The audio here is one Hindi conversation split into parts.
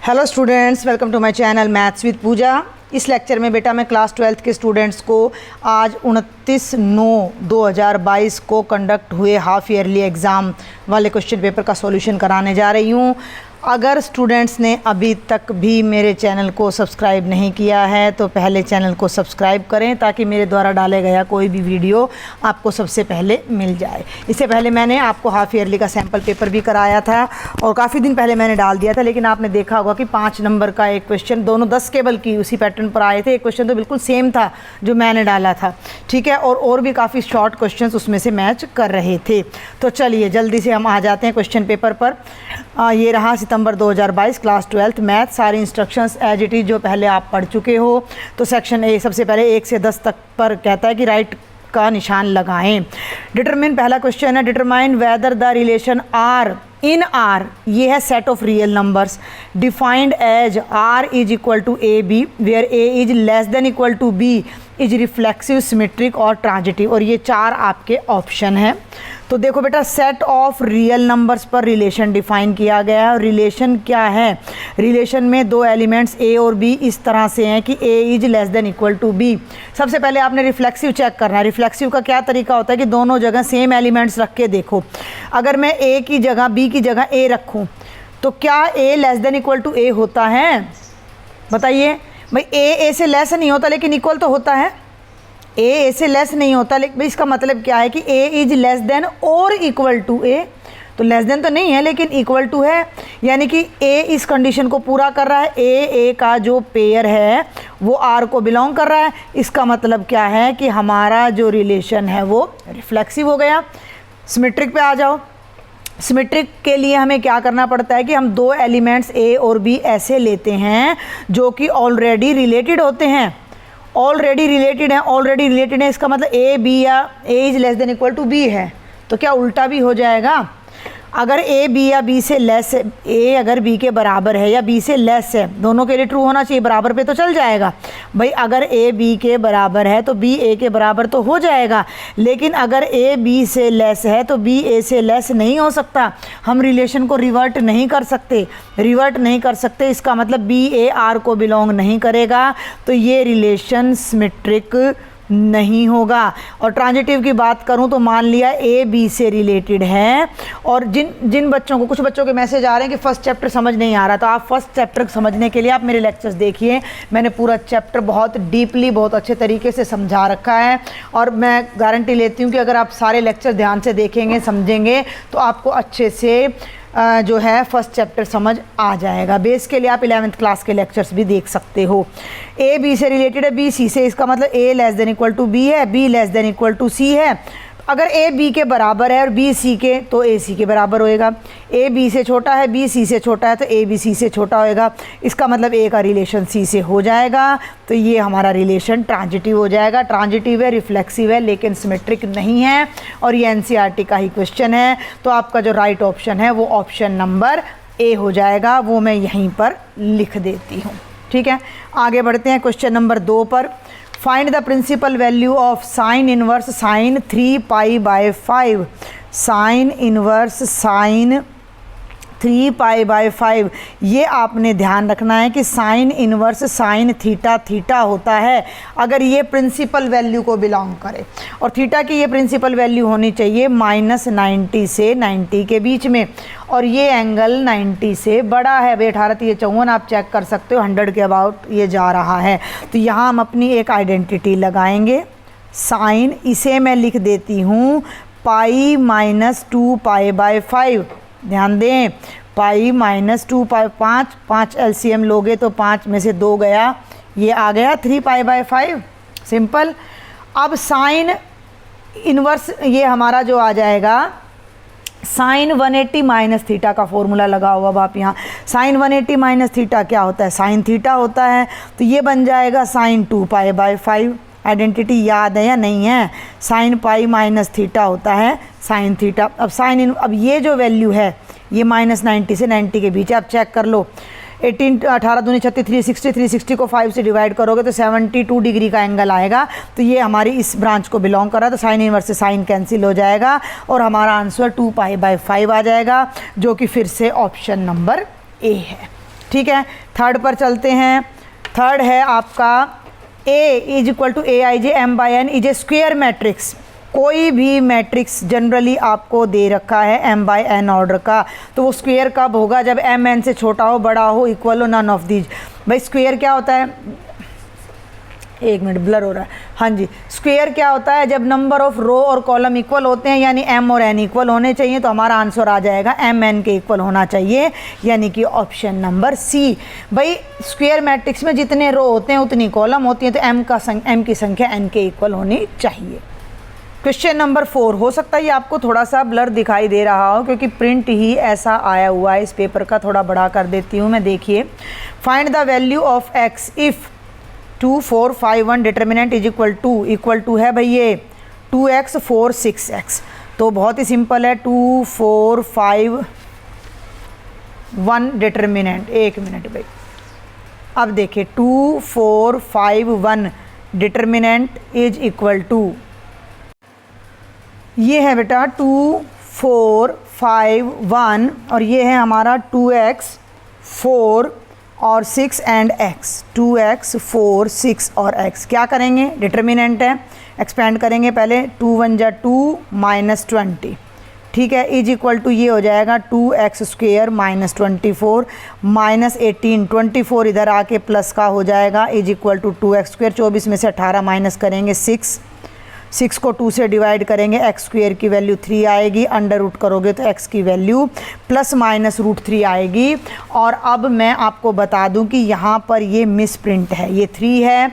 Hello students, welcome to my channel maths with Pooja. इस लेक्चर में बेटा मैं क्लास 12th के स्टूडेंट्स को आज 29/9/2022 को कंडक्ट हुए हाफ़ ईयरली एग्ज़ाम वाले क्वेश्चन पेपर का सॉल्यूशन कराने जा रही हूँ। अगर स्टूडेंट्स ने अभी तक भी मेरे चैनल को सब्सक्राइब नहीं किया है तो पहले चैनल को सब्सक्राइब करें ताकि मेरे द्वारा डाले गया कोई भी वीडियो आपको सबसे पहले मिल जाए। इससे पहले मैंने आपको हाफ़ ईयरली का सैम्पल पेपर भी कराया था और काफ़ी दिन पहले मैंने डाल दिया था, लेकिन आपने देखा होगा कि 5 नंबर का एक क्वेश्चन, दोनों 10 के बल्कि उसी पैटर्न पर आए थे। एक क्वेश्चन तो बिल्कुल सेम था जो मैंने डाला था, ठीक है, और भी काफ़ी शॉर्ट क्वेश्चन उसमें से मैच कर रहे थे। तो चलिए जल्दी से हम आ जाते हैं क्वेश्चन पेपर पर। ये रहा सितंबर 2022 क्लास 12th मैथ, सारी इंस्ट्रक्शंस एज इट इज़ जो पहले आप पढ़ चुके हो। तो सेक्शन ए सबसे पहले 1 से 10 तक पर कहता है कि राइट का निशान लगाएं। डिटरमिन पहला क्वेश्चन है, determine whether the relation R in R, ये है set of real numbers defined as R is equal to A B where A is less than equal to B is reflexive, symmetric और ट्रांजिटिव। और ये 4 आपके ऑप्शन हैं। तो देखो बेटा, सेट ऑफ रियल नंबर्स पर रिलेशन डिफाइन किया गया है। और रिलेशन क्या है? रिलेशन में 2 एलिमेंट्स ए और बी इस तरह से हैं कि A is less than equal to B. सबसे पहले आपने रिफ्लेक्सिव चेक करना है। रिफ्लेक्सिव का क्या तरीका होता है कि दोनों जगह सेम एलिमेंट्स रख के देखो। अगर मैं ए की जगह बी की जगह ए रखूँ तो क्या ए लेस देन इक्वल टू ए होता है? बताइए भाई। ए से लेस नहीं होता लेकिन इक्वल तो होता है। ए से लेस नहीं होता, लेकिन इसका मतलब क्या है कि ए इज लेस देन और इक्वल टू ए। तो लेस देन तो नहीं है लेकिन इक्वल टू है, यानी कि ए इस कंडीशन को पूरा कर रहा है। ए का जो पेयर है वो आर को बिलोंग कर रहा है। इसका मतलब क्या है कि हमारा जो रिलेशन है वो रिफ्लेक्सिव हो गया। सिमेट्रिक पे आ जाओ। सिमेट्रिक के लिए हमें क्या करना पड़ता है कि हम 2 एलिमेंट्स ए और बी ऐसे लेते हैं जो कि ऑलरेडी रिलेटेड होते हैं। ऑलरेडी रिलेटेड है इसका मतलब ए बी या A is less than equal to B है। तो क्या उल्टा भी हो जाएगा? अगर ए बी या बी से लेस है, ए अगर बी के बराबर है या बी से लेस है, दोनों के लिए ट्रू होना चाहिए, बराबर पे तो चल जाएगा भाई। अगर ए बी के बराबर है तो बी ए के बराबर तो हो जाएगा, लेकिन अगर ए बी से लेस है तो बी ए से लेस नहीं हो सकता। हम रिलेशन को रिवर्ट नहीं कर सकते। इसका मतलब बी ए आर को बिलोंग नहीं करेगा, तो ये रिलेशन सिमेट्रिक नहीं होगा। और ट्रांजिटिव की बात करूं तो मान लिया ए बी से रिलेटेड है, और जिन बच्चों को, कुछ बच्चों के मैसेज आ रहे हैं कि फर्स्ट चैप्टर समझ नहीं आ रहा, तो आप फर्स्ट चैप्टर समझने के लिए आप मेरे लेक्चर्स देखिए। मैंने पूरा चैप्टर बहुत डीपली, बहुत अच्छे तरीके से समझा रखा है, और मैं गारंटी लेती हूँ कि अगर आप सारे लेक्चर ध्यान से देखेंगे, समझेंगे, तो आपको अच्छे से जो है फर्स्ट चैप्टर समझ आ जाएगा। बेस के लिए आप 11th क्लास के लेक्चर्स भी देख सकते हो। ए बी से रिलेटेड है, बी सी से, इसका मतलब A less than equal to B है, B less than equal to C है। अगर ए बी के बराबर है और बी सी के, तो ए सी के बराबर होएगा। ए बी से छोटा है, बी सी से छोटा है, तो ए बी सी से छोटा होएगा। इसका मतलब ए का रिलेशन सी से हो जाएगा, तो ये हमारा रिलेशन ट्रांजिटिव हो जाएगा। ट्रांजिटिव है, रिफ्लेक्सिव है, लेकिन सिमेट्रिक नहीं है, और ये एनसीईआरटी का ही क्वेश्चन है। तो आपका जो राइट ऑप्शन है वो ऑप्शन नंबर ए हो जाएगा। वो मैं यहीं पर लिख देती हूँ, ठीक है। आगे बढ़ते हैं क्वेश्चन नंबर 2 पर। Find the principal value of sine inverse sine 3π/5। Sine inverse sine 3π/5, ये आपने ध्यान रखना है कि साइन इनवर्स साइन थीटा होता है अगर ये प्रिंसिपल वैल्यू को बिलोंग करे। और थीटा की ये प्रिंसिपल वैल्यू होनी चाहिए -90 से 90 के बीच में, और ये एंगल 90 से बड़ा है। भाई 18-54 आप चेक कर सकते हो, 100 के अबाउट ये जा रहा है। तो यहाँ हम अपनी एक आइडेंटिटी लगाएंगे। साइन, इसे मैं लिख देती हूँ पाई -2π/5। ध्यान दें, पाई -2π, 5 एलसीएम लोगे तो 5 में से 2 गया, ये आ गया 3π/5। सिंपल। अब साइन इनवर्स ये हमारा जो आ जाएगा साइन 180 माइनस थीटा का फॉर्मूला लगा हुआ। अब आप यहाँ साइन 180 माइनस थीटा क्या होता है? साइन थीटा होता है। तो ये बन जाएगा साइन 2π/5। आइडेंटिटी याद है या नहीं है? साइन पाई माइनस थीटा होता है साइन थीटा। अब साइन अब ये जो वैल्यू है ये -90 से 90 के बीच है। आप चेक कर लो, 18 दूनी 36, 360 को 5 से डिवाइड करोगे तो 72 डिग्री का एंगल आएगा। तो ये हमारी इस ब्रांच को बिलोंग कर रहा है। तो साइन इनवर्स से साइन कैंसिल हो जाएगा और हमारा आंसर 2π/5 आ जाएगा, जो कि फिर से ऑप्शन नंबर ए है। ठीक है, थर्ड पर चलते हैं। थर्ड है आपका A is equal to AIJ M/N is a square matrix. कोई भी मैट्रिक्स जनरली आपको दे रखा है M/N ऑर्डर का, तो वो स्क्वेयर कब होगा? जब M n से छोटा हो, बड़ा हो, इक्वल हो, नन ऑफ दीज। भाई स्क्वेयर क्या होता है? एक मिनट, ब्लर हो रहा है। हाँ जी, स्क्वेयर क्या होता है? जब नंबर ऑफ रो और कॉलम इक्वल होते हैं, यानी M और N इक्वल होने चाहिए, तो हमारा आंसर आ जाएगा MN के इक्वल होना चाहिए, यानी कि ऑप्शन नंबर C। भाई स्क्वेयर मैट्रिक्स में जितने रो होते हैं उतनी कॉलम होती हैं, तो M की संख्या N के इक्वल होनी चाहिए। क्वेश्चन नंबर 4, हो सकता है ये आपको थोड़ा सा ब्लर दिखाई दे रहा हो क्योंकि प्रिंट ही ऐसा आया हुआ है इस पेपर का। थोड़ा बड़ा कर देती हूँ मैं। देखिए, find the value of x if 2 4 5 1 determinant is equal to है भाई ये 2x 4 6x। तो बहुत ही सिंपल है, 2 4 5 1 डिटर्मिनेंट। एक मिनट भाई, अब देखिए 2 4 5 1 डिटर्मिनेंट इज इक्वल टू, ये है बेटा 2 4 5 1 और ये है हमारा 2x 4 और 6 एंड x, 2x 4 6 और x। क्या करेंगे? डिटर्मिनेंट है, एक्सपेंड करेंगे पहले। 2 1 जा 2 -20, ठीक है, इज इक्वल टू ये हो जाएगा 2x स्क्वेयर -24 -18, 24 इधर आके प्लस का हो जाएगा, is equal to 2x square. 24 में से 18 माइनस करेंगे 6 को 2 से डिवाइड करेंगे, x स्क्वेयर की वैल्यू 3 आएगी, अंडर रूट करोगे तो x की वैल्यू प्लस माइनस √3 आएगी। और अब मैं आपको बता दूं कि यहाँ पर ये मिस प्रिंट है, ये 3 है,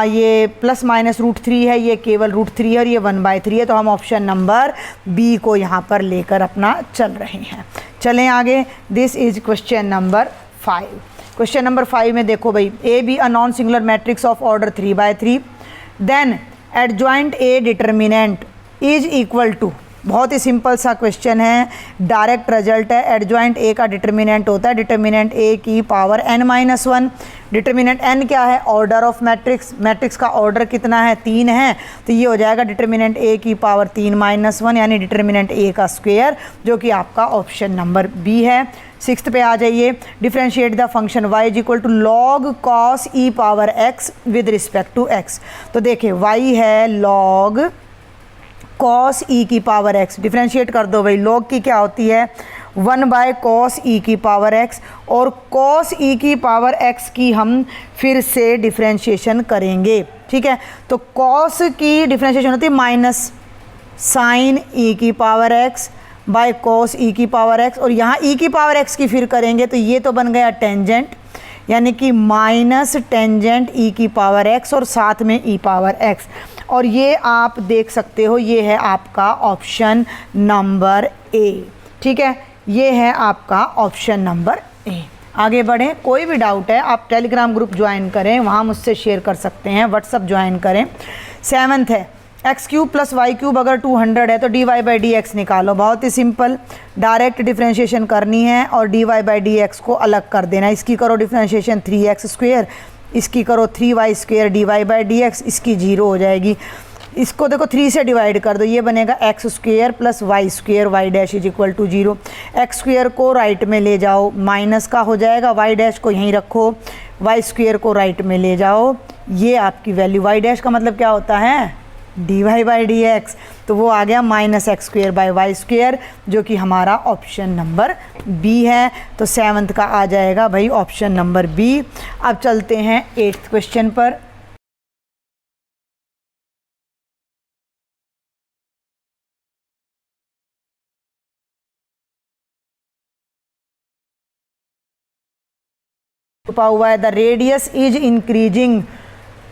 ये प्लस माइनस √3 है, ये केवल √3 है और ये 1/3 है। तो हम ऑप्शन नंबर B को यहाँ पर लेकर अपना चल रहे हैं। चलें आगे। This is question number 5। Question number 5 में देखो भाई, A B a non singular matrix of order 3/3, then adjoint A determinant is equal to. बहुत ही सिंपल सा क्वेश्चन है, डायरेक्ट रिजल्ट है। एडजॉइंट A का डिटर्मिनेंट होता है डिटर्मिनेंट A की पावर n-1। डिटर्मिनेंट n क्या है? Order of matrix. मैट्रिक्स का ऑर्डर कितना है? 3 है, तो ये हो जाएगा डिटर्मिनेंट A की पावर 3-1, यानी डिटर्मिनेंट A का स्क्वेयर, जो कि आपका ऑप्शन नंबर B है। 6th पे आ जाइए। Differentiate the function y is equal to log cos e power x with respect to x। तो देखिए y है log cos e की पावर x, डिफ्रेंशिएट कर दो भाई। log की क्या होती है? 1/cos e की पावर x, और cos e की पावर x की हम फिर से डिफ्रेंशिएशन करेंगे, ठीक है। तो cos की डिफ्रेंशिएशन होती है माइनस sin e की power x by cos e की पावर x, और यहाँ e की पावर x की फिर करेंगे तो ये तो बन गया टेंजेंट, यानी कि माइनस टेंजेंट e की पावर x और साथ में e पावर x। और ये आप देख सकते हो, ये है आपका ऑप्शन नंबर A, ठीक है, ये है आपका ऑप्शन नंबर A। आगे बढ़ें। कोई भी डाउट है आप टेलीग्राम ग्रुप ज्वाइन करें, वहाँ मुझसे शेयर कर सकते हैं, व्हाट्सअप ज्वाइन करें। 7th है x³ + y³ अगर 200 है तो dy/dx निकालो। बहुत ही सिंपल, डायरेक्ट डिफ्रेंशिएशन करनी है और dy/dx को अलग कर देना। इसकी करो डिफ्रेंशिएशन 3x², इसकी करो 3y² dy/dx, इसकी 0 हो जाएगी। इसको देखो 3 से डिवाइड कर दो, ये बनेगा x² + y² y' is equal to 0। x² को राइट में ले जाओ, माइनस का हो जाएगा, y' को यहीं रखो, y² को राइट में ले जाओ, ये आपकी वैल्यू, y' का मतलब क्या होता है? dy/dx, तो वो आ गया -x² / y², जो कि हमारा ऑप्शन नंबर B है। तो 7th का आ जाएगा भाई ऑप्शन नंबर B। अब चलते हैं 8th क्वेश्चन पर। छुपा हुआ है द रेडियस इज इंक्रीजिंग।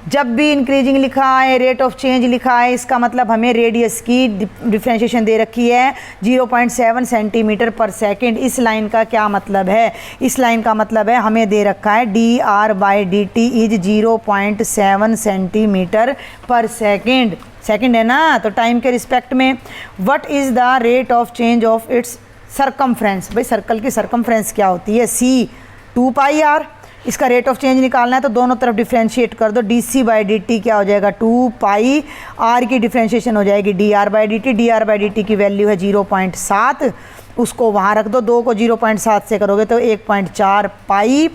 जब भी इंक्रीजिंग लिखा है, रेट ऑफ चेंज लिखा है, इसका मतलब हमें रेडियस की डिफ्रेंशिएशन दे रखी है 0.7 सेंटीमीटर पर सेकेंड। इस लाइन का क्या मतलब है? इस लाइन का मतलब है हमें दे रखा है dr/dt इज 0.7 सेंटीमीटर पर सेकेंड। सेकेंड है ना, तो टाइम के रिस्पेक्ट में। What is the rate of change of its circumference? भाई सर्कल की सरकमफ्रेंस क्या होती है? c 2πr। इसका रेट ऑफ चेंज निकालना है तो दोनों तरफ डिफ्रेंशिएट कर दो। dc/dt क्या हो जाएगा 2 पाई, r की डिफ्रेंशिएशन हो जाएगी dr/dt। dr/dt की वैल्यू है 0.7, उसको वहाँ रख दो। 2 को 0.7 से करोगे तो 1.4 पाई,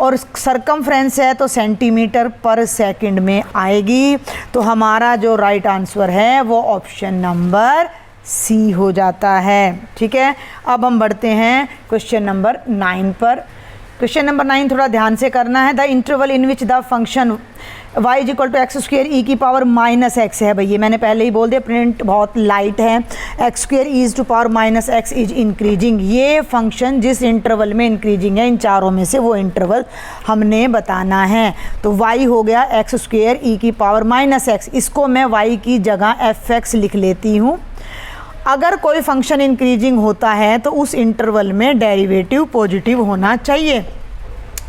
और सरकमफ्रेंस है तो सेंटीमीटर पर सेकंड में आएगी। तो हमारा जो राइट आंसर है वो ऑप्शन नंबर सी हो जाता है। ठीक है, अब हम बढ़ते हैं क्वेश्चन नंबर 9 पर। क्वेश्चन नंबर 9 थोड़ा ध्यान से करना है। The interval in which the function y is equal to x square e की पावर माइनस एक्स है। भैया मैंने पहले ही बोल दिया, प्रिंट बहुत लाइट है। X square is two power minus x is increasing. ये फंक्शन जिस इंटरवल में इंक्रीजिंग है, इन चारों में से वो इंटरवल हमने बताना है। तो y हो गया एक्स स्क्वेयर ई की पावर माइनस एक्स, इसको मैं y की जगह एफ एक्स लिख लेती हूँ। अगर कोई फंक्शन इंक्रीजिंग होता है तो उस इंटरवल में डेरिवेटिव पॉजिटिव होना चाहिए।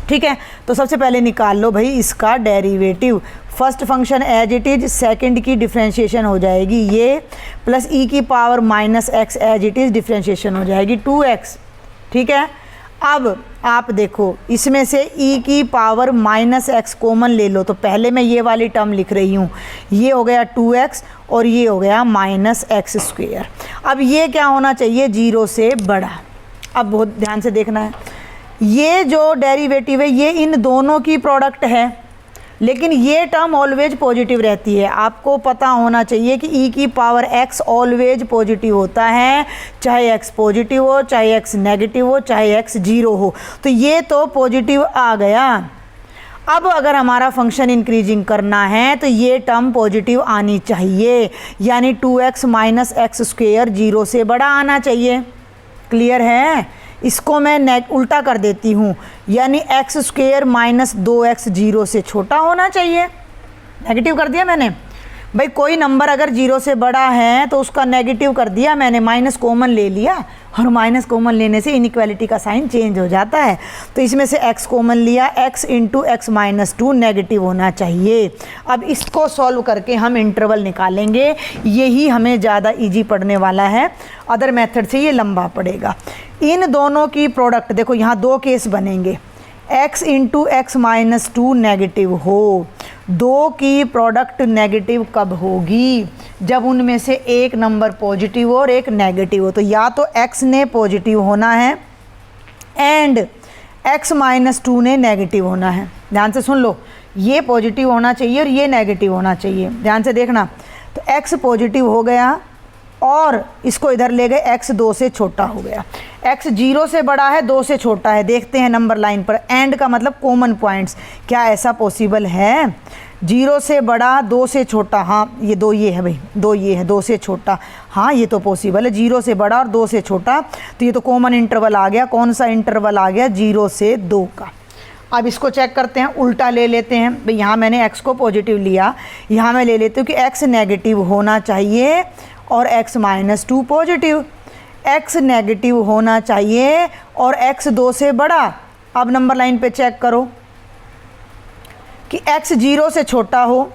ठीक है, तो सबसे पहले निकाल लो भाई इसका derivative. First function as it is, second की डिफ्रेंशिएशन हो जाएगी ये, प्लस ई की power minus x as it is differentiation हो जाएगी 2x। ठीक है, अब आप देखो इसमें से e की पावर माइनस एक्स कॉमन ले लो, तो पहले मैं ये वाली टर्म लिख रही हूँ, ये हो गया 2x और ये हो गया माइनस एक्स स्क्वेयर। अब ये क्या होना चाहिए, 0 से बड़ा। अब बहुत ध्यान से देखना है, ये जो डेरिवेटिव है ये इन दोनों की प्रोडक्ट है, लेकिन ये टर्म ऑलवेज पॉजिटिव रहती है। आपको पता होना चाहिए कि e की पावर x ऑलवेज पॉजिटिव होता है, चाहे x पॉजिटिव हो, चाहे x नेगेटिव हो, चाहे x 0 हो। तो ये तो पॉजिटिव आ गया। अब अगर हमारा फंक्शन इंक्रीजिंग करना है तो ये टर्म पॉजिटिव आनी चाहिए, यानी 2x माइनस एक्स स्क्वेयर 0 से बड़ा आना चाहिए। क्लियर है? इसको मैं उल्टा कर देती हूँ, यानी एक्स स्क्वेयर माइनस 2x 0 से छोटा होना चाहिए। नेगेटिव कर दिया मैंने भाई, कोई नंबर अगर 0 से बड़ा है तो उसका नेगेटिव कर दिया मैंने, माइनस कॉमन ले लिया, और माइनस कॉमन लेने से इनइक्वालिटी का साइन चेंज हो जाता है। तो इसमें से x कॉमन लिया, x into x minus 2 negative होना चाहिए। अब इसको सॉल्व करके हम इंटरवल निकालेंगे, यही हमें ज़्यादा इजी पड़ने वाला है, अदर मेथड से ये लंबा पड़ेगा। इन दोनों की प्रोडक्ट देखो, यहाँ दो केस बनेंगे, x into x minus 2 negative हो। दो की प्रोडक्ट नेगेटिव कब होगी, जब उनमें से एक नंबर पॉजिटिव हो और एक नेगेटिव हो। तो या तो x ने पॉजिटिव होना है एंड x माइनस 2 ने नेगेटिव होना है। ध्यान से सुन लो, ये पॉजिटिव होना चाहिए और ये नेगेटिव होना चाहिए। ध्यान से देखना, तो x पॉजिटिव हो गया और इसको इधर ले गए, x 2 से छोटा हो गया। x 0 से बड़ा है, 2 से छोटा है। देखते हैं नंबर लाइन पर, एंड का मतलब कॉमन पॉइंट्स, क्या ऐसा पॉसिबल है? 0 से बड़ा, 2 से छोटा, हाँ ये 2 ये है भाई, 2 ये है, 2 से छोटा, हाँ ये तो पॉसिबल है। 0 से बड़ा और 2 से छोटा, तो ये तो कॉमन इंटरवल आ गया। कौन सा इंटरवल आ गया? 0 से 2 का। अब इसको चेक करते हैं, उल्टा ले लेते हैं भाई। यहाँ मैंने x को पॉजिटिव लिया, यहाँ मैं ले लेती हूँ कि x नेगेटिव होना चाहिए और x minus 2 positive. x negative होना चाहिए और x 2 से बड़ा। अब नंबर लाइन पे चेक करो कि x 0 से छोटा हो,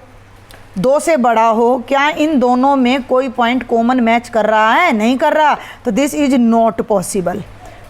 2 से बड़ा हो, क्या इन दोनों में कोई पॉइंट कॉमन मैच कर रहा है? नहीं कर रहा, तो दिस इज नॉट पॉसिबल।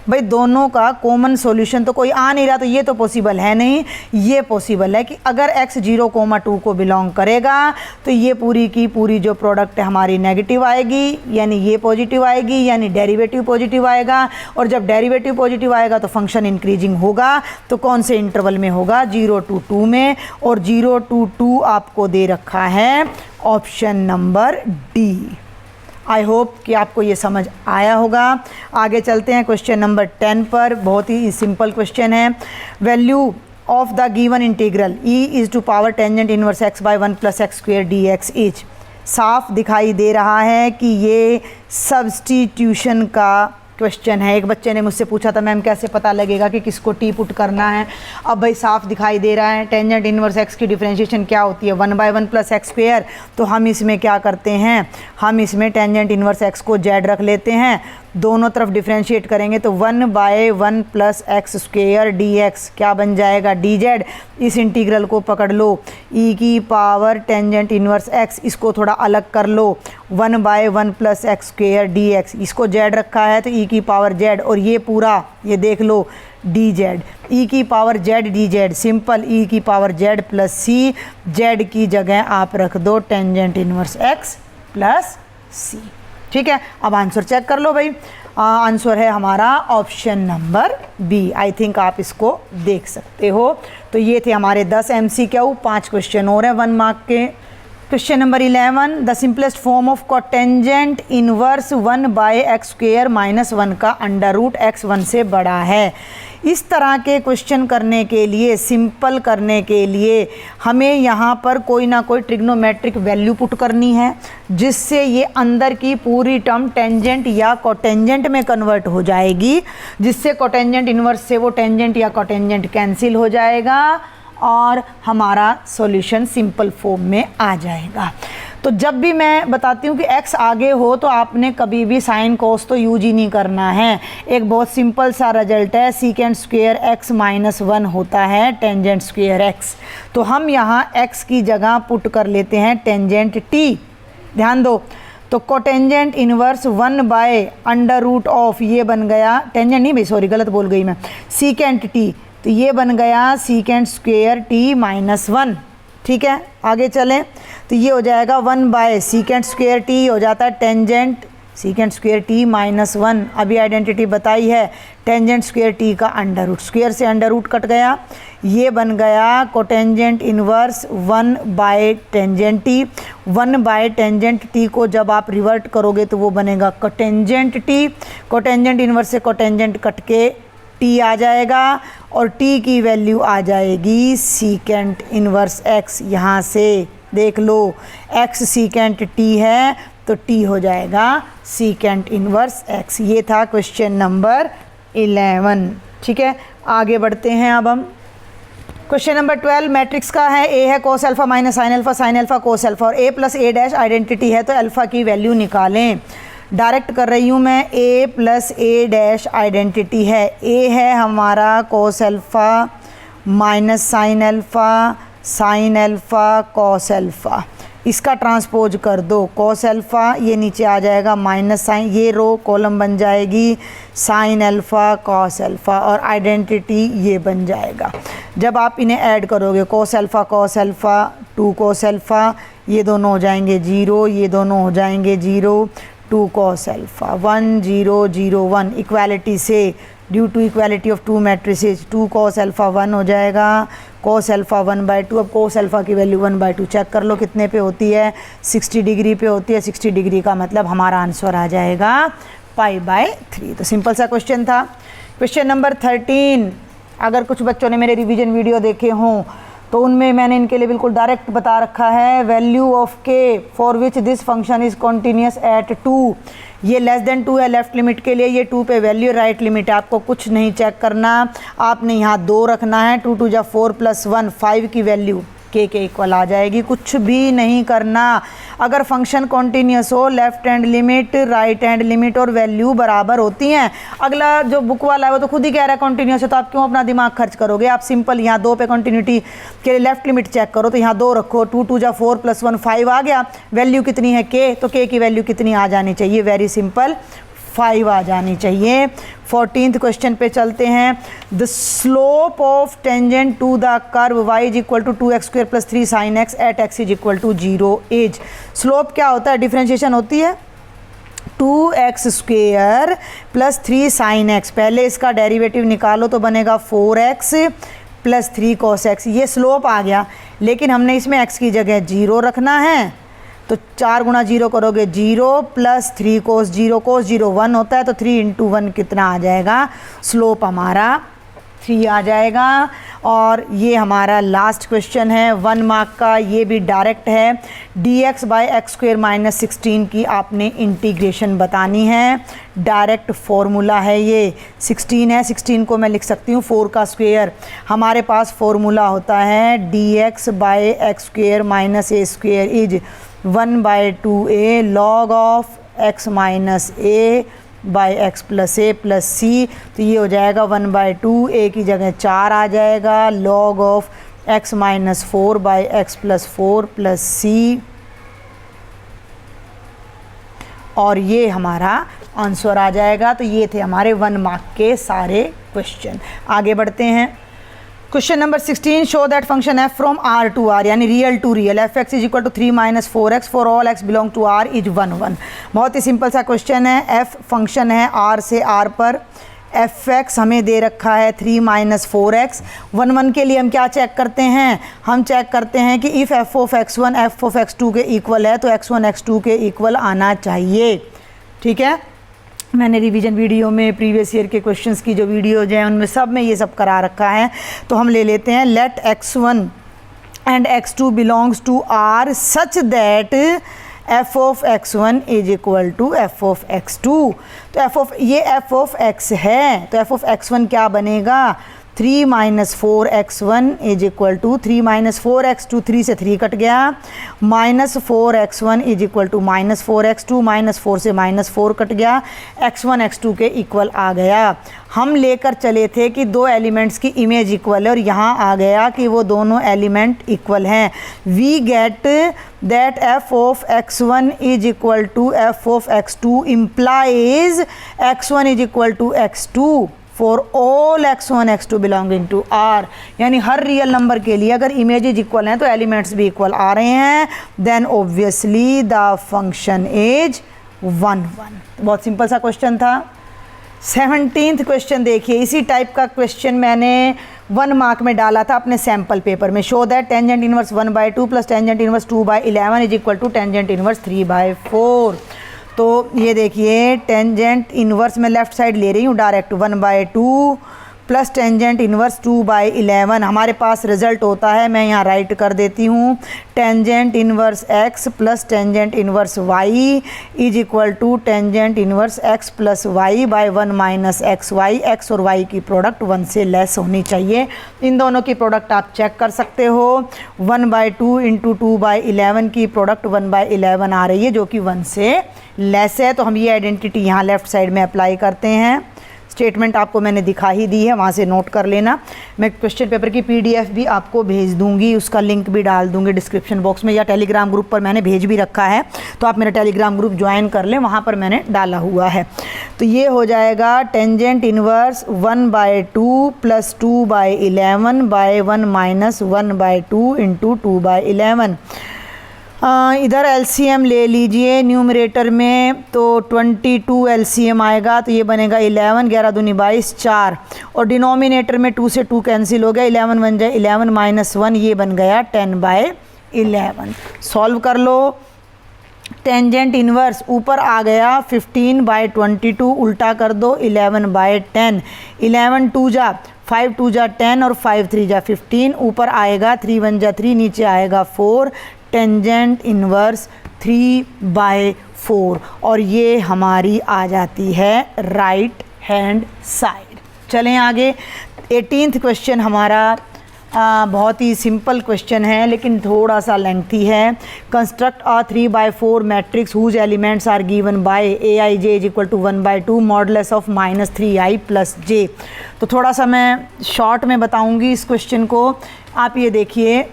भाई दोनों का कॉमन सॉल्यूशन तो कोई आ नहीं रहा, तो ये तो पॉसिबल है नहीं। ये पॉसिबल है कि अगर x 0,2 को बिलोंग करेगा तो ये पूरी की पूरी जो प्रोडक्ट है हमारी नेगेटिव आएगी, यानी ये पॉजिटिव आएगी, यानी डेरिवेटिव पॉजिटिव आएगा। और जब डेरिवेटिव पॉजिटिव आएगा तो फंक्शन इंक्रीजिंग होगा, तो कौन से इंटरवल में होगा? 0 to 2 में, और 0 to 2 आपको दे रखा है option number D. I hope कि आपको ये समझ आया होगा। आगे चलते हैं क्वेश्चन नंबर 10 पर। बहुत ही सिंपल क्वेश्चन है। Value of the given integral e is two power tangent inverse x by 1 plus x square d x is. साफ दिखाई दे रहा है कि ये सब्स्टिट्यूशन का क्वेश्चन है। एक बच्चे ने मुझसे पूछा था मैम कैसे पता लगेगा कि किसको टी पुट करना है। अब भाई साफ दिखाई दे रहा है, टेंजेंट इनवर्स एक्स की डिफरेंशिएशन क्या होती है? 1 बाई 1 प्लस एक्स स्क्वेयर। तो हम इसमें क्या करते हैं, हम इसमें टेंजेंट इनवर्स एक्स को जेड रख लेते हैं, दोनों तरफ डिफरेंशिएट करेंगे तो 1 by 1 plus x square d x क्या बन जाएगा? D Z. इस इंटीग्रल को पकड़ लो, e की पावर टेंजेंट इनवर्स एक्स, इसको थोड़ा अलग कर लो, 1 by 1 plus x square d x, इसको जेड रखा है तो e की पावर जेड, और ये पूरा ये देख लो डी जेड, ई की power Z D Z, simple e की power Z plus C, Z की जगह आप रख दो tangent inverse x plus C. ठीक है, अब आंसर चेक कर लो भाई। आंसर है हमारा option number B. I think आप इसको देख सकते हो। तो ये थे हमारे 10 MCQ, 5 क्वेश्चन और हैं 1 मार्क के। Question number 11, the simplest form of cotangent inverse 1/x² - 1 का अंडर रूट x 1 से बड़ा है। इस तरह के क्वेश्चन करने के लिए, सिंपल करने के लिए हमें यहाँ पर कोई ना कोई ट्रिग्नोमेट्रिक वैल्यू पुट करनी है, जिससे ये अंदर की पूरी टर्म टेंजेंट या कोटेंजेंट में कन्वर्ट हो जाएगी, जिससे कोटेंजेंट इनवर्स से वो टेंजेंट या कोटेंजेंट कैंसिल हो जाएगा और हमारा सॉल्यूशन सिंपल फॉर्म में आ जाएगा। तो जब भी मैं बताती हूँ कि x आगे हो तो आपने कभी भी साइन कोस तो यूज ही नहीं करना है। एक बहुत सिंपल सा रिजल्ट है, सीकेंट स्क्वेयर x - 1 होता है टेंजेंट स्क्वेयर x। तो हम यहाँ x की जगह पुट कर लेते हैं टेंजेंट t। ध्यान दो, तो कोटेंजेंट इनवर्स 1/√ऑफ ये बन गया, टेंजेंट नहीं भाई, सॉरी गलत बोल गई मैं, सीकेंट t, तो ये बन गया सीकेंट स्क्वेयर t - 1। ठीक है, आगे चलें तो ये हो जाएगा 1/सीकेंट स्क्वेयर t हो जाता है टेंजेंट सीकेंट स्क्वेयर t - 1। अभी आइडेंटिटी बताई है, टेंजेंट स्क्वेयर t का अंडर रूट, स्क्वेयर से अंडर रूट कट गया, ये बन गया कोटेंजेंट इनवर्स 1/टेंजेंट t। 1/टेंजेंट t को जब आप रिवर्ट करोगे तो वो बनेगा कोटेंजेंट t। कोटेंजेंट इनवर्स से कोटेंजेंट कट के t आ जाएगा और t की वैल्यू आ जाएगी सीकेंट इनवर्स x। यहाँ से देख लो, x सीकेंट t है तो t हो जाएगा सीकेंट इनवर्स x। ये था क्वेश्चन नंबर 11। ठीक है, आगे बढ़ते हैं अब हम। क्वेश्चन नंबर 12 मैट्रिक्स का है, a है cos alpha minus sine alpha, sine alpha cos alpha और a plus a dash identity है, तो अल्फा की वैल्यू निकालें। डायरेक्ट कर रही हूँ मैं, a plus a dash identity है, a है हमारा cos alpha minus sine alpha cos alpha, इसका ट्रांसपोज कर दो, कॉस अल्फ़ा ये नीचे आ जाएगा माइनस साइन, ये रो कॉलम बन जाएगी साइन अल्फ़ा कॉस अल्फ़ा और आइडेंटिटी ये बन जाएगा। जब आप इन्हें ऐड करोगे कोस अल्फ़ा 2 कोस अल्फ़ा, ये दोनों हो जाएंगे 0, ये दोनों हो जाएंगे 0, 2 cos अल्फ़ा 1 0 0 1। इक्वालिटी से, due to equality of 2 matrices, 2 cos alpha 1 हो जाएगा, cos अल्फ़ा 1/2। अब cos अल्फ़ा की वैल्यू 1/2 चेक कर लो कितने पे होती है, 60 डिग्री पे होती है। 60 डिग्री का मतलब हमारा आंसर आ जाएगा π/3। तो सिंपल सा क्वेश्चन था। क्वेश्चन नंबर 13, अगर कुछ बच्चों ने मेरे रिवीजन वीडियो देखे हों तो उनमें मैंने इनके लिए बिल्कुल डायरेक्ट बता रखा है, value of k for which this function is continuous at 2। ये लेस देन 2 है लेफ़्ट लिमिट के लिए, ये 2 पे वैल्यू, राइट लिमिट आपको कुछ नहीं चेक करना, आपने यहाँ 2 रखना है, 2 2 4 + 1 5 की वैल्यू के इक्वल आ जाएगी, कुछ भी नहीं करना। अगर फंक्शन कॉन्टीन्यूस हो, left hand limit right hand limit और वैल्यू बराबर होती हैं। अगला जो बुक वाला है वो तो खुद ही कह रहा है कॉन्टीन्यूस है, तो आप क्यों अपना दिमाग खर्च करोगे। आप सिंपल यहाँ 2 पे कॉन्टीन्यूटी के लिए लेफ्ट लिमिट चेक करो, तो यहाँ 2 रखो, 2 2 4 + 1 5 आ गया, वैल्यू कितनी है के, तो के की वैल्यू कितनी आ जानी चाहिए, वेरी सिंपल 5 आ जानी चाहिए। 14th क्वेश्चन पे चलते हैं। The slope of tangent to the curve y = 2x² + 3 sin x at x = 0 as. Slope क्या होता है, डिफ्रेंशिएशन होती है 2x² + 3 sin x। पहले इसका डेरिवेटिव निकालो तो बनेगा 4x + 3 cos x, ये स्लोप आ गया। लेकिन हमने इसमें x की जगह 0 रखना है, तो 4 × 0 करोगे 0 + 3 cos 0 1 होता है, तो 3 × 1 कितना आ जाएगा, स्लोप हमारा 3 आ जाएगा। और ये हमारा लास्ट क्वेश्चन है 1 मार्क का, ये भी डायरेक्ट है। dx/x² - 16 की आपने इंटीग्रेशन बतानी है, डायरेक्ट फॉर्मूला है ये। 16 है, 16 को मैं लिख सकती हूँ 4 का स्क्वेयर। हमारे पास फॉर्मूला होता है dx/x² - a² is 1/2a log of x - a/x + a + c। तो ये हो जाएगा 1/2, a की जगह 4 आ जाएगा, log of x - 4/x + 4 + c। और ये हमारा आंसर आ जाएगा। तो ये थे हमारे 1 मार्क के सारे क्वेश्चन। आगे बढ़ते हैं। Question number 16, show that function f from r to r यानी real to real f(x) is equal to 3 minus 4x for all x belong to r is 1 1। बहुत ही सिंपल सा क्वेश्चन है। f फंक्शन है r से r पर, f(x) हमें दे रखा है 3 माइनस 4x। 1 1 के लिए हम क्या चेक करते हैं, हम चेक करते हैं कि if f of x1 f of x2 के इक्वल है तो x1 x2 के इक्वल आना चाहिए। ठीक है, मैंने रिवीजन वीडियो में प्रीवियस ईयर के क्वेश्चंस की जो वीडियोज हैं उनमें सब में ये सब करा रखा है। तो हम ले लेते हैं let x1 and x2 belongs to r such that f of x1 is equal to f of x2। तो ये f ऑफ x है, तो f ऑफ x1 क्या बनेगा, 3 minus 4x1 is equal to 3 minus 4x2, 3 से 3 कट गया, minus 4x1 is equal to minus 4x2, minus 4 से माइनस 4 कट गया, x1 x2 के इक्वल आ गया। हम लेकर चले थे कि दो एलिमेंट्स की इमेज इक्वल है और यहाँ आ गया कि वो दोनों एलिमेंट इक्वल हैं। We get that f of x1 is equal to f of x2 implies x1 is equal to x2 for all x1 x2 belonging to r। यानी हर रियल नंबर के लिए अगर इमेजेज इक्वल हैं तो एलिमेंट्स भी इक्वल आ रहे हैं, then obviously the function is 1 1। बहुत सिंपल सा क्वेश्चन था। 17th क्वेश्चन देखिए, इसी टाइप का क्वेश्चन मैंने 1 मार्क में डाला था अपने सैम्पल पेपर में। Show that tangent inverse 1/2 plus tangent inverse 2/11 is equal to tangent inverse 3/4। तो ये देखिए टेंजेंट इनवर्स मैं लेफ़्ट साइड ले रही हूँ डायरेक्ट, 1/2 प्लस टेंजेंट इनवर्स 2/11 हमारे पास रिजल्ट होता है, मैं यहाँ राइट कर देती हूँ, tangent inverse x plus tangent inverse y is equal to tangent inverse x plus y by 1 minus x y. x और y की प्रोडक्ट 1 से लेस होनी चाहिए। इन दोनों की प्रोडक्ट आप चेक कर सकते हो। 1/2 इंटू 2/11 की प्रोडक्ट 1/11 आ रही है जो कि 1 से लेस है। तो हम ये आइडेंटिटी यहाँ लेफ़्ट साइड में अप्लाई करते हैं। स्टेटमेंट आपको मैंने दिखा ही दी है, वहाँ से नोट कर लेना। मैं क्वेश्चन पेपर की PDF भी आपको भेज दूंगी, उसका लिंक भी डाल दूंगी डिस्क्रिप्शन बॉक्स में, या टेलीग्राम ग्रुप पर मैंने भेज भी रखा है, तो आप मेरा टेलीग्राम ग्रुप ज्वाइन कर लें, वहाँ पर मैंने डाला हुआ है। तो ये हो जाएगा tangent inverse 1/2 plus 2/11 by 1 minus 1/2 into 2/11। इधर LCM ले लीजिए न्यूमरेटर में, तो 22 LCM आएगा, तो ये बनेगा 11, 11 दूनी 22, 4, और डिनोमिनेटर में 2 से 2 कैंसिल हो गया, 11 बन जाए 11 माइनस 1, ये बन गया 10/11। सॉल्व कर लो। टेंजेंट इनवर्स ऊपर आ गया 15/22, उल्टा कर दो 11/10, 11 2 जा 5 2 जा 10 और 5 3 जा 15, ऊपर आएगा 3 1 जा 3, नीचे आएगा 4, टेंजेंट इनवर्स 3/4, और ये हमारी आ जाती है राइट हैंड साइड। चलें आगे। 18th क्वेश्चन हमारा बहुत ही सिंपल क्वेश्चन है लेकिन थोड़ा सा लेंथी है। Construct a 3/4 matrix whose elements are given by aij is equal to 1/2 modulus of -3i plus j। तो थोड़ा सा मैं शॉर्ट में बताऊंगी इस क्वेश्चन को। आप ये देखिए,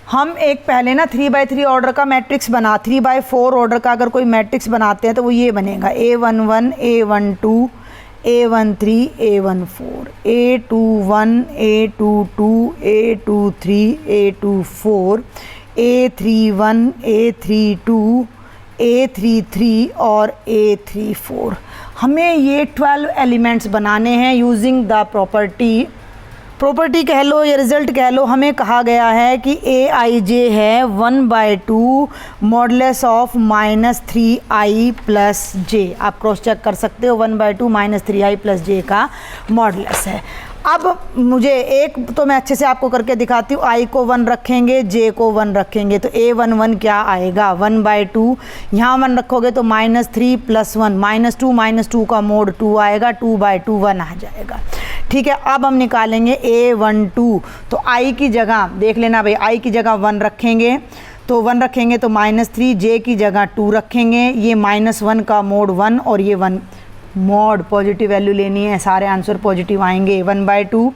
हम एक पहले ना 3/3 ऑर्डर का मैट्रिक्स 3/4 ऑर्डर का अगर कोई मैट्रिक्स बनाते हैं तो वो ये बनेगा a11 a12 a13 a14 a21 a22 a23 a24 a31 a32 a33 और a34। हमें ये 12 एलिमेंट्स बनाने हैं यूजिंग द प्रॉपर्टी कह लो या रिज़ल्ट कह लो। हमें कहा गया है कि aij है 1/2 modulus of -3i plus j। आप क्रॉस चेक कर सकते हो, 1/2 -3i प्लस j का मॉडुलस है। अब मुझे एक तो मैं अच्छे से आपको करके दिखाती हूँ। i को 1 रखेंगे, j को 1 रखेंगे, तो a11 क्या आएगा 1/2, यहाँ 1 रखोगे तो -3 + 1 -2 का मोड 2 आएगा, 2/2 1 आ जाएगा। ठीक है, अब हम निकालेंगे a12। तो i की जगह देख लेना भाई, i की जगह 1 रखेंगे, तो 1 रखेंगे तो -3, j की जगह 2 रखेंगे, ये -1 का मोड 1 और ये 1 मॉड पॉजिटिव वैल्यू लेनी है, सारे आंसर पॉजिटिव आएंगे 1/2।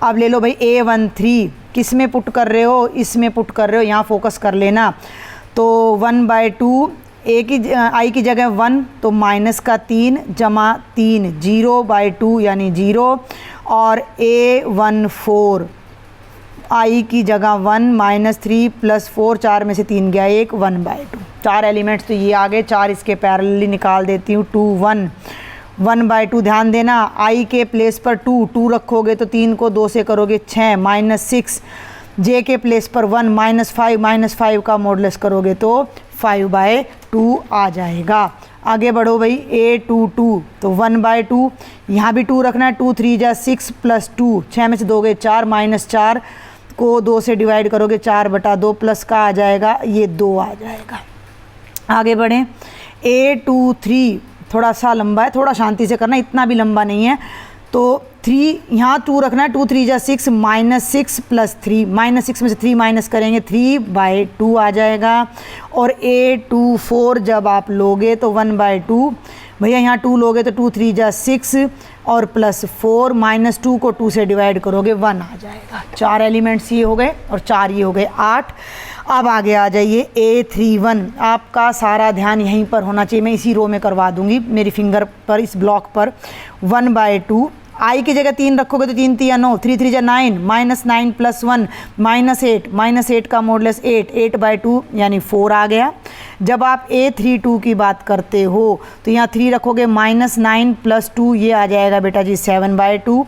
अब ले लो भाई a13, किस में पुट कर रहे हो, इसमें पुट कर रहे हो, यहाँ फोकस कर लेना। तो 1/2 ए की आई की जगह 1 तो माइनस का 3 जमा 3 0/2 यानी 0 और A14 आई की जगह 1 -3 + 4 4 में से 3 गया 1 1/2। 4 एलिमेंट्स तो ये आ गए, 4 इसके पैरेलली निकाल देती हूँ 2 1 1/2। ध्यान देना आई के प्लेस पर 2 रखोगे तो 3 को 2 से करोगे 6 -6, जे के प्लेस पर 1 -5 का मॉडुलस करोगे तो 5/2 आ जाएगा। आगे बढ़ो भाई A22 तो 1/2, यहाँ भी 2 रखना है, 2 3 जा 6 + 2 6 में से दोगे 4 -4 को 2 से डिवाइड करोगे 4/2 प्लस का आ जाएगा ये 2 आ जाएगा। आगे बढ़ें A23 थोड़ा सा लंबा है, थोड़ा शांति से करना, इतना भी लंबा नहीं है। तो 3 यहाँ 2 रखना है, 2 3 जा 6 -6 + 3 -6 में से 3 माइनस करेंगे 3/2 आ जाएगा। और A24 जब आप लोगे तो 1/2, भैया यहाँ 2 लोगे तो 2 3 जा 6 और +4 -2 को 2 से डिवाइड करोगे 1 आ जाएगा। 4 एलिमेंट्स ये हो गए और 4 ये हो गए 8। अब आगे आ जाइए A31, आपका सारा ध्यान यहीं पर होना चाहिए, मैं इसी रो में करवा दूंगी मेरी फिंगर पर, इस ब्लॉक पर। 1/2 आई की जगह 3 रखोगे तो 3 3 9 3 3 9 -9 + 1 -8 का मॉडुलस 8/2 यानी 4 आ गया। जब आप A32 की बात करते हो तो यहाँ 3 रखोगे -9 + 2 ये आ जाएगा बेटा जी 7/2।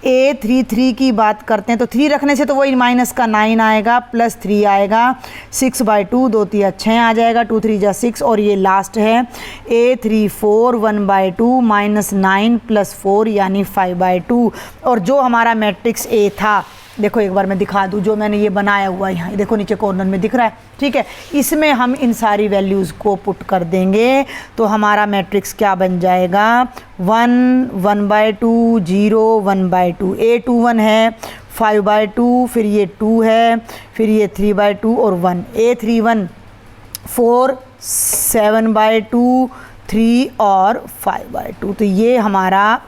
A33 की बात करते हैं तो 3 रखने से तो वही माइनस का 9 आएगा प्लस 3 आएगा 6/2, 2 3 6 आ जाएगा, 2 3 जा 6 और ये लास्ट है A34 1/2 -9 + 4 यानी 5/2। और जो हमारा मैट्रिक्स A था, देखो एक बार मैं दिखा दूँ, जो मैंने ये बनाया हुआ यहाँ देखो नीचे कॉर्नर में दिख रहा है, ठीक है। इसमें हम इन सारी वैल्यूज़ को पुट कर देंगे तो हमारा मैट्रिक्स क्या बन जाएगा 1 1/2 0 1/2। A21 है 5/2, फिर ये 2 है, फिर ये 3/2 और 1। A31 4 7/2 3 और 5/2। तो ये हमारा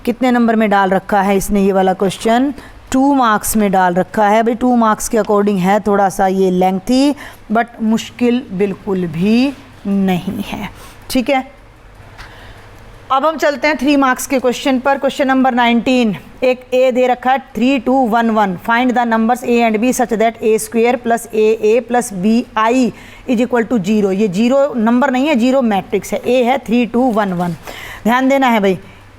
कितने नंबर में डाल रखा है इसने ये वाला क्वेश्चन 2 मार्क्स में डाल रखा है। भाई 2 मार्क्स के अकॉर्डिंग है, थोड़ा सा ये लेंथी बट मुश्किल बिल्कुल भी नहीं है, ठीक है। अब हम चलते हैं 3 मार्क्स के क्वेश्चन पर। क्वेश्चन नंबर 19, एक A दे रखा है 3 2 1 1। Find the numbers A and B such that A² + AA + BI = 0। ये 0 नंबर नहीं है, 0 मैट्रिक्स है। A है 3 2 1 1। ध्यान देना है भाई,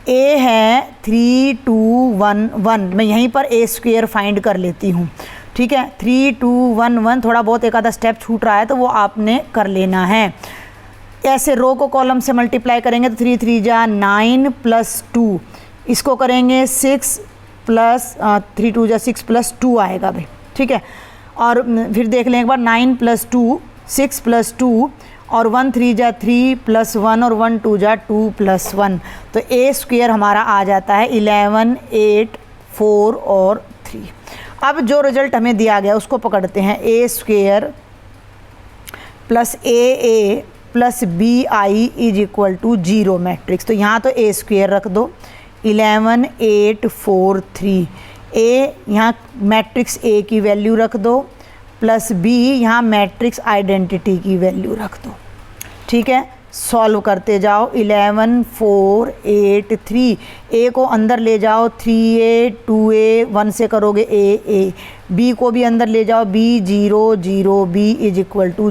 A है 3 2 1 1। मैं यहीं पर A² फाइंड कर लेती हूँ, ठीक है। 3 2 1 1, थोड़ा बहुत एक आधा स्टेप छूट रहा है तो वो आपने कर लेना है। ऐसे रो को कॉलम से मल्टीप्लाई करेंगे तो 3 3 जा 9 + 2, इसको करेंगे 6 + 3 2 जा 6 + 2 आएगा भाई, ठीक है। और फिर देख लें एक बार 9 + 2 6 + 2 और 1 3 जा 3 + 1 और 1 2 जा 2 + 1। तो A² हमारा आ जाता है 11 8 4 और 3। अब जो रिजल्ट हमें दिया गया उसको पकड़ते हैं, A² + AA + BI = 0 मैट्रिक्स। तो यहाँ तो A² रख दो 11 8 4 3। A यहाँ मैट्रिक्स A की वैल्यू रख दो प्लस B यहाँ मैट्रिक्स आइडेंटिटी की वैल्यू रख दो, ठीक है। सॉल्व करते जाओ 11 4 8 3। A को अंदर ले जाओ 3A 2A 1 से करोगे AA। B को भी अंदर ले जाओ B 0 0 B =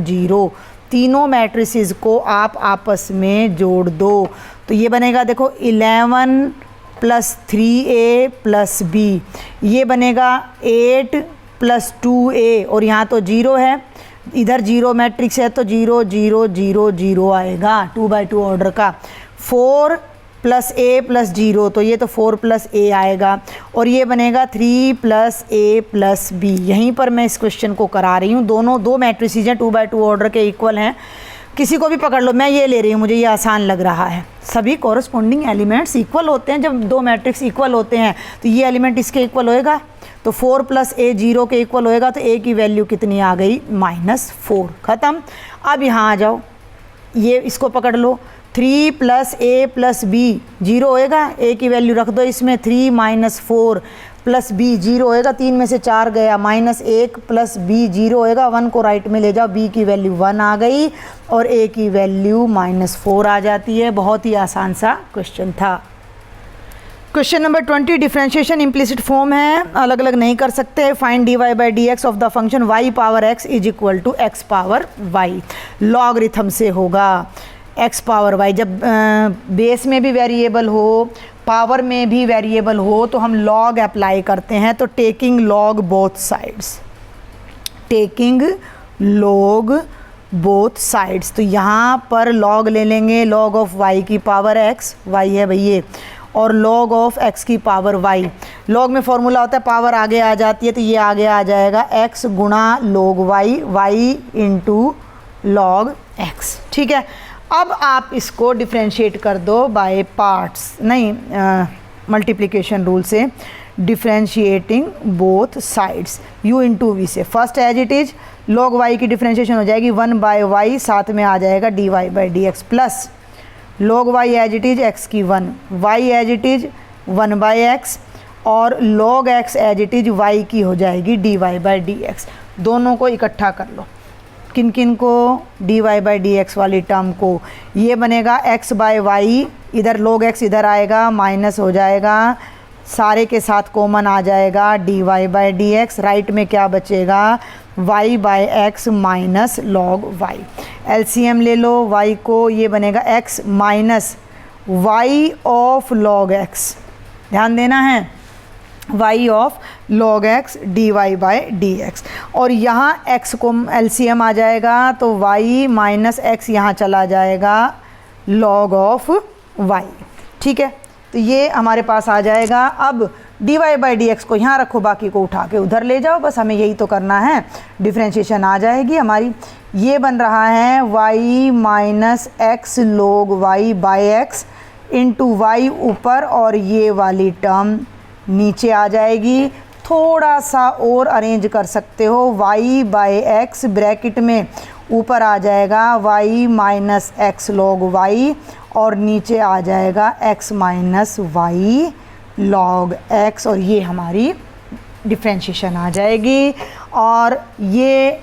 0। तीनों मैट्रिसेस को आप आपस में जोड़ दो तो ये बनेगा देखो 11 + 3A + B, ये बनेगा 8 + 2A और यहाँ तो 0 है, इधर 0 मैट्रिक्स है तो 0 0 0 0 आएगा 2/2 ऑर्डर का। 4 + A + 0 तो ये तो 4 + A आएगा और ये बनेगा 3 + A + B। यहीं पर मैं इस क्वेश्चन को करा रही हूँ, दोनों 2 मैट्रिसेस हैं 2/2 ऑर्डर के इक्वल हैं। किसी को भी पकड़ लो, मैं ये ले रही हूँ, मुझे ये आसान लग रहा है। सभी कॉरस्पॉन्डिंग एलिमेंट्स इक्वल होते हैं, जब 2 मैट्रिक्स इक्वल होते हैं तो ये एलिमेंट इसके इक्वल होएगा तो 4 + A 0 के इक्वल होएगा तो A की वैल्यू कितनी आ गई -4। ख़त्म। अब यहाँ आ जाओ, ये इसको पकड़ लो 3 + A + B 0 होएगा, A की वैल्यू रख दो इसमें 3 - 4 प्लस बी 0 होएगा, 3 में से 4 गया, -1 प्लस बी 0 होएगा, 1 को राइट में ले जाओ, बी की वैल्यू 1 आ गई और ए की वैल्यू -4 आ जाती है। बहुत ही आसान सा क्वेश्चन था। Question number 20 differentiation implicit form है, अलग अलग नहीं कर सकते। Find dy by d x of the function y power x is equal to x power y। Logarithm से होगा x पावर y। जब बेस में भी वेरिएबल हो, पावर में भी वेरिएबल हो, तो हम लॉग अप्लाई करते हैं। तो taking log both sides, taking log both sides, तो यहाँ पर लॉग ले लेंगे, लॉग ऑफ y की पावर x, y है भैया, और लॉग ऑफ x की पावर y। लॉग में फॉर्मूला होता है पावर आगे आ जाती है, तो ये आगे आ जाएगा x गुणा log y, y into log x। ठीक है, अब आप इसको डिफ्रेंशिएट कर दो बाय पार्ट्स, नहीं मल्टीप्लिकेशन रूल से, differentiating both sides u into V से। First as it is log y की डिफ्रेंशिएशन हो जाएगी 1 बाय y, साथ में आ जाएगा dy by d x, plus log y as it is x की 1, y as it is 1 by x, और log x as it is y की हो जाएगी dy बाई डी एक्स। दोनों को इकट्ठा कर लो, किन किन को, dy बाई डी एक्स वाली टर्म को। ये बनेगा x बाई वाई, इधर log x इधर आएगा, माइनस हो जाएगा, सारे के साथ कॉमन आ जाएगा dy by d x. Right में क्या बचेगा, y by x minus log y। LCM ले लो y को, ये बनेगा x minus y of log x, ध्यान देना है, y of log x dy by d x. और यहाँ x को एलसीएम आ जाएगा, तो y माइनस x यहाँ चला जाएगा log ऑफ y। ठीक है, तो ये हमारे पास आ जाएगा। अब dy बाई डी एक्स को यहाँ रखो, बाकी को उठा के उधर ले जाओ, बस हमें यही तो करना है, डिफ्रेंशिएशन आ जाएगी हमारी। ये बन रहा है y minus x log y by x into y ऊपर, और ये वाली टर्म नीचे आ जाएगी। थोड़ा सा और अरेंज कर सकते हो, y बाई एक्स ब्रैकेट में ऊपर आ जाएगा y minus x log y, और नीचे आ जाएगा x minus y log x, और ये हमारी डिफ्रेंशिएशन आ जाएगी। और ये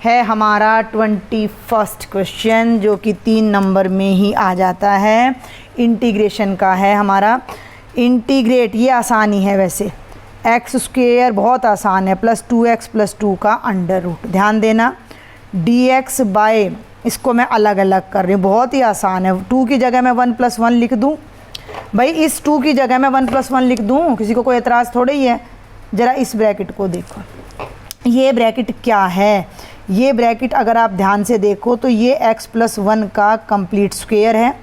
है हमारा 21st क्वेश्चन, जो कि 3 नंबर में ही आ जाता है, इंटीग्रेशन का है हमारा। इंटीग्रेट, ये आसानी है वैसे, एक्स स्क्वेयर बहुत आसान है, प्लस 2x प्लस 2 का अंडर रूट। ध्यान देना, dx बाय, इसको मैं अलग अलग कर रही हूँ, बहुत ही आसान है। 2 की जगह मैं 1 + 1 लिख दूँ भाई, इस 2 की जगह मैं 1 + 1 लिख दूँ, किसी को कोई एतराज़ थोड़ी ही है। ज़रा इस ब्रैकेट को देखो, ये ब्रैकेट क्या है, ये ब्रैकेट अगर आप ध्यान से देखो तो ये x + 1 का कंप्लीट स्क्वायर है,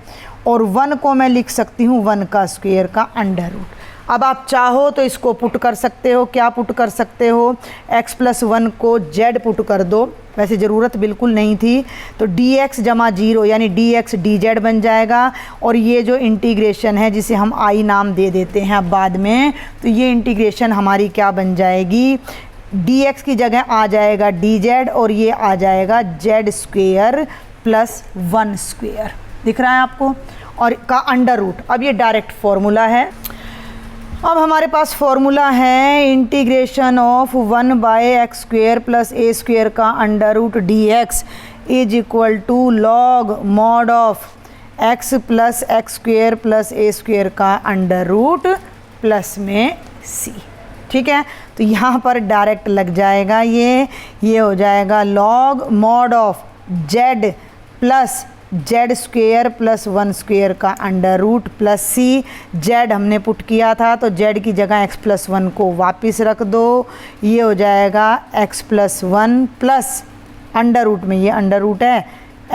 और 1 को मैं लिख सकती हूँ 1 का स्क्वायर का अंडर रूट। अब आप चाहो तो इसको पुट कर सकते हो, क्या पुट कर सकते हो, x + 1 को z पुट कर दो, वैसे ज़रूरत बिल्कुल नहीं थी। तो dx जमा 0 यानी dx dz बन जाएगा। और ये जो इंटीग्रेशन है, जिसे हम i नाम दे देते हैं अब बाद में, तो ये इंटीग्रेशन हमारी क्या बन जाएगी, dx की जगह आ जाएगा dz, और ये आ जाएगा z स्क्वायर प्लस 1 स्क्वायर, दिख रहा है आपको, और का अंडर रूट। अब ये डायरेक्ट फॉर्मूला है। अब हमारे पास फॉर्मूला है integration of 1 by x square plus a square का under root D x is equal to log mod of x plus x square plus a square का अंडर रूट प्लस में सी। ठीक है, तो यहाँ पर डायरेक्ट लग जाएगा, ये हो जाएगा log mod of Z plus Z square plus 1 square का under root plus C. Z हमने पुट किया था, तो जेड की जगह x + 1 को वापस रख दो, ये हो जाएगा x + 1 प्लस अंडर रूट में, ये अंडर रूट है,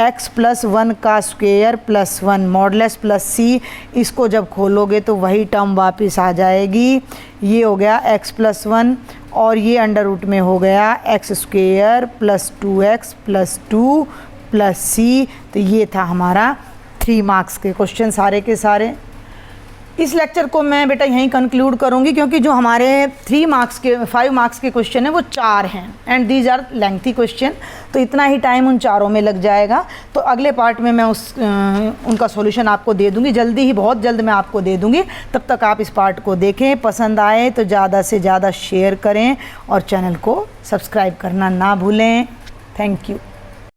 x + 1 का स्क्वेयर प्लस 1 मॉडलेस प्लस सी। इसको जब खोलोगे तो वही टर्म वापस आ जाएगी, ये हो गया x + 1, और ये अंडर रूट में हो गया x square plus 2x plus 2 plus c। तो ये था हमारा 3 मार्क्स के क्वेश्चन सारे के सारे। इस लेक्चर को मैं बेटा यहीं कंक्लूड करूंगी, क्योंकि जो हमारे 5 मार्क्स के क्वेश्चन हैं वो 4 हैं and these are lengthy question, तो इतना ही टाइम उन चारों में लग जाएगा। तो अगले पार्ट में मैं उनका सॉल्यूशन आपको दे दूंगी, जल्दी ही, बहुत जल्द मैं आपको दे दूंगी। तब तक आप इस पार्ट को देखें, पसंद आए तो ज़्यादा से ज़्यादा शेयर करें और चैनल को सब्सक्राइब करना ना भूलें। Thank you.